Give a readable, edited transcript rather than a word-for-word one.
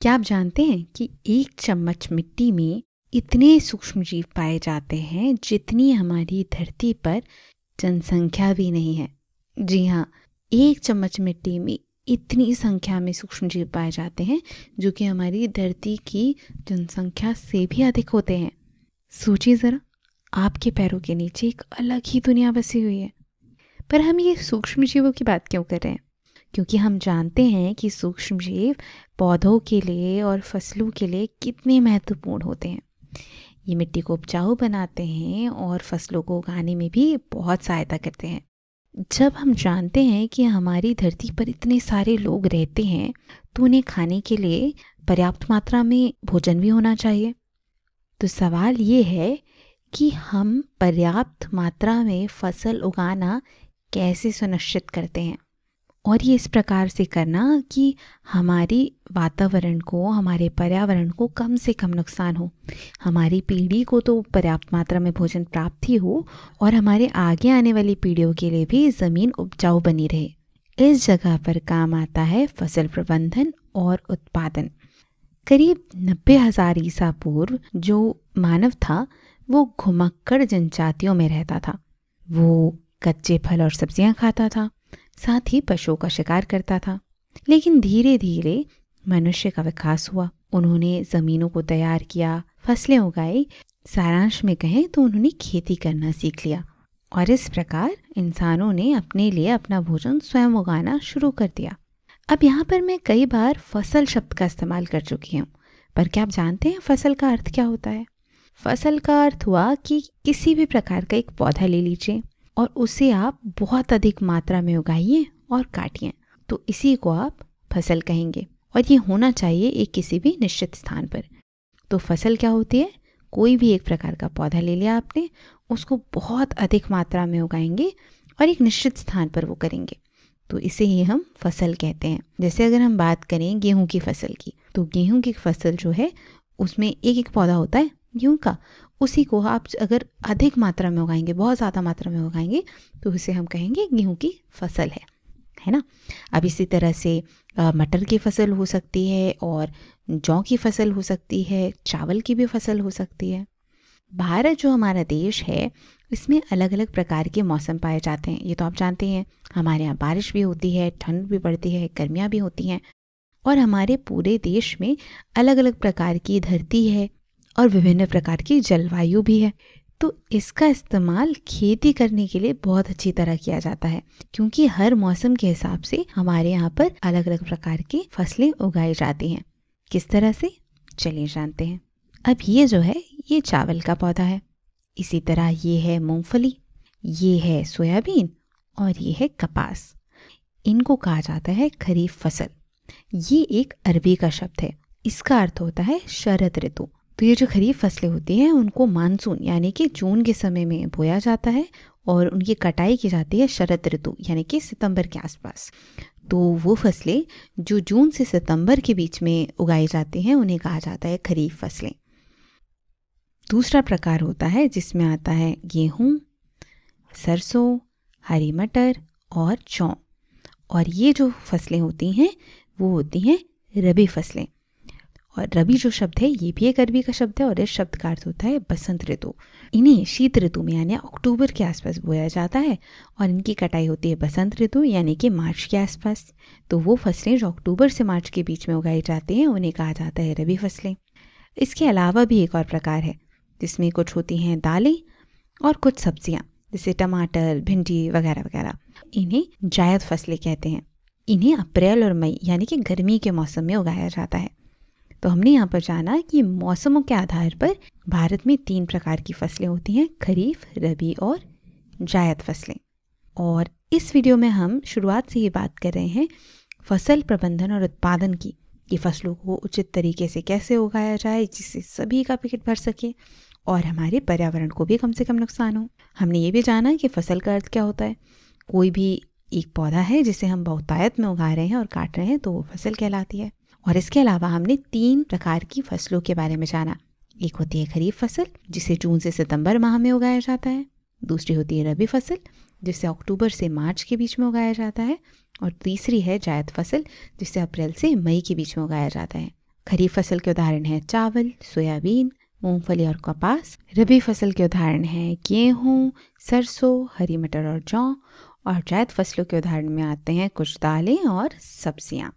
क्या आप जानते हैं कि एक चम्मच मिट्टी में इतने सूक्ष्म जीव पाए जाते हैं जितनी हमारी धरती पर जनसंख्या भी नहीं है। जी हाँ, एक चम्मच मिट्टी में इतनी संख्या में सूक्ष्म जीव पाए जाते हैं जो कि हमारी धरती की जनसंख्या से भी अधिक होते हैं। सोचिए ज़रा, आपके पैरों के नीचे एक अलग ही दुनिया बसी हुई है। पर हम ये सूक्ष्म जीवों की बात क्यों कर रहे हैं? क्योंकि हम जानते हैं कि सूक्ष्म जीव पौधों के लिए और फसलों के लिए कितने महत्वपूर्ण होते हैं। ये मिट्टी को उपजाऊ बनाते हैं और फसलों को उगाने में भी बहुत सहायता करते हैं। जब हम जानते हैं कि हमारी धरती पर इतने सारे लोग रहते हैं तो उन्हें खाने के लिए पर्याप्त मात्रा में भोजन भी होना चाहिए। तो सवाल ये है कि हम पर्याप्त मात्रा में फसल उगाना कैसे सुनिश्चित करते हैं, और ये इस प्रकार से करना कि हमारी वातावरण को, हमारे पर्यावरण को कम से कम नुकसान हो, हमारी पीढ़ी को तो पर्याप्त मात्रा में भोजन प्राप्त ही हो और हमारे आगे आने वाली पीढ़ियों के लिए भी ज़मीन उपजाऊ बनी रहे। इस जगह पर काम आता है फसल प्रबंधन और उत्पादन। करीब 90,000 ईसा पूर्व जो मानव था वो घुमक्कड़ जनजातियों में रहता था। वो कच्चे फल और सब्जियां खाता था, साथ ही पशुओं का शिकार करता था। लेकिन धीरे धीरे मनुष्य का विकास हुआ। उन्होंने ज़मीनों को तैयार किया, फसलें उगाई। सारांश में कहें तो उन्होंने खेती करना सीख लिया और इस प्रकार इंसानों ने अपने लिए अपना भोजन स्वयं उगाना शुरू कर दिया। अब यहाँ पर मैं कई बार फसल शब्द का इस्तेमाल कर चुकी हूँ, पर क्या आप जानते हैं फसल का अर्थ क्या होता है? फसल का अर्थ हुआ कि किसी भी प्रकार का एक पौधा ले लीजिए और उसे आप बहुत अधिक मात्रा में उगाइए और काटिए, तो इसी को आप फसल कहेंगे। और ये होना चाहिए एक किसी भी निश्चित स्थान पर। तो फसल क्या होती है? कोई भी एक प्रकार का पौधा ले लिया आपने, उसको बहुत अधिक मात्रा में उगाएंगे और एक निश्चित स्थान पर वो करेंगे, तो इसे ही हम फसल कहते हैं। जैसे अगर हम बात करें गेहूं की फसल की, तो गेहूं की फसल जो है उसमें एक एक पौधा होता है गेहूं का, उसी को आप अगर अधिक मात्रा में उगाएंगे, बहुत ज़्यादा मात्रा में उगाएंगे, तो उसे हम कहेंगे गेहूं की फसल है ना। अब इसी तरह से मटर की फसल हो सकती है और जौ की फसल हो सकती है, चावल की भी फसल हो सकती है। भारत जो हमारा देश है इसमें अलग अलग प्रकार के मौसम पाए जाते हैं, ये तो आप जानते हैं। हमारे यहाँ बारिश भी होती है, ठंड भी पड़ती है, गर्मियाँ भी होती हैं, और हमारे पूरे देश में अलग अलग प्रकार की धरती है और विभिन्न प्रकार की जलवायु भी है। तो इसका इस्तेमाल खेती करने के लिए बहुत अच्छी तरह किया जाता है, क्योंकि हर मौसम के हिसाब से हमारे यहाँ पर अलग अलग प्रकार की फसलें उगाई जाती हैं। किस तरह से, चलिए जानते हैं। अब ये जो है ये चावल का पौधा है, इसी तरह ये है मूंगफली, ये है सोयाबीन और ये है कपास। इनको कहा जाता है खरीफ फसल। ये एक अरबी का शब्द है, इसका अर्थ होता है शरद ऋतु। तो ये जो खरीफ फसलें होती हैं उनको मानसून यानी कि जून के समय में बोया जाता है और उनकी कटाई की जाती है शरद ऋतु यानी कि सितंबर के आसपास। तो वो फसलें जो जून से सितंबर के बीच में उगाई जाती हैं उन्हें कहा जाता है खरीफ फसलें। दूसरा प्रकार होता है जिसमें आता है गेहूँ, सरसों, हरी मटर और जौ। और ये जो फसलें होती हैं वो होती हैं रबी फसलें। और रबी जो शब्द है ये भी एक अरबी का शब्द है और इस शब्द का अर्थ होता है बसंत ऋतु। इन्हें शीत ऋतु में यानी अक्टूबर के आसपास बोया जाता है और इनकी कटाई होती है बसंत ऋतु यानी कि मार्च के आसपास। तो वो फसलें जो अक्टूबर से मार्च के बीच में उगाई जाती हैं उन्हें कहा जाता है रबी फसलें। इसके अलावा भी एक और प्रकार है जिसमें कुछ होती हैं दालें और कुछ सब्जियाँ जैसे टमाटर, भिंडी वगैरह वगैरह। इन्हें जायद फसलें कहते हैं। इन्हें अप्रैल और मई यानी कि गर्मी के मौसम में उगाया जाता है। तो हमने यहाँ पर जाना कि मौसमों के आधार पर भारत में 3 प्रकार की फसलें होती हैं, खरीफ, रबी और जायद फसलें। और इस वीडियो में हम शुरुआत से ही बात कर रहे हैं फसल प्रबंधन और उत्पादन की, कि फसलों को उचित तरीके से कैसे उगाया जाए जिससे सभी का पेट भर सके और हमारे पर्यावरण को भी कम से कम नुकसान हो। हमने ये भी जाना कि फसल का अर्थ क्या होता है। कोई भी एक पौधा है जिसे हम बहुतायत में उगा रहे हैं और काट रहे हैं तो वो फसल कहलाती है। और इसके अलावा हमने 3 प्रकार की फसलों के बारे में जाना। एक होती है खरीफ फसल जिसे जून से सितंबर माह में उगाया जाता है। दूसरी होती है रबी फसल जिसे अक्टूबर से मार्च के बीच में उगाया जाता है। और तीसरी है जायद फसल जिसे अप्रैल से मई के बीच में उगाया जाता है। खरीफ फसल के उदाहरण हैं चावल, सोयाबीन, मूंगफली और कपास। रबी फसल के उदाहरण हैं गेहूँ, सरसों, हरी मटर और जौ। और जायद फसलों के उदाहरण में आते हैं कुछ दालें और सब्जियाँ।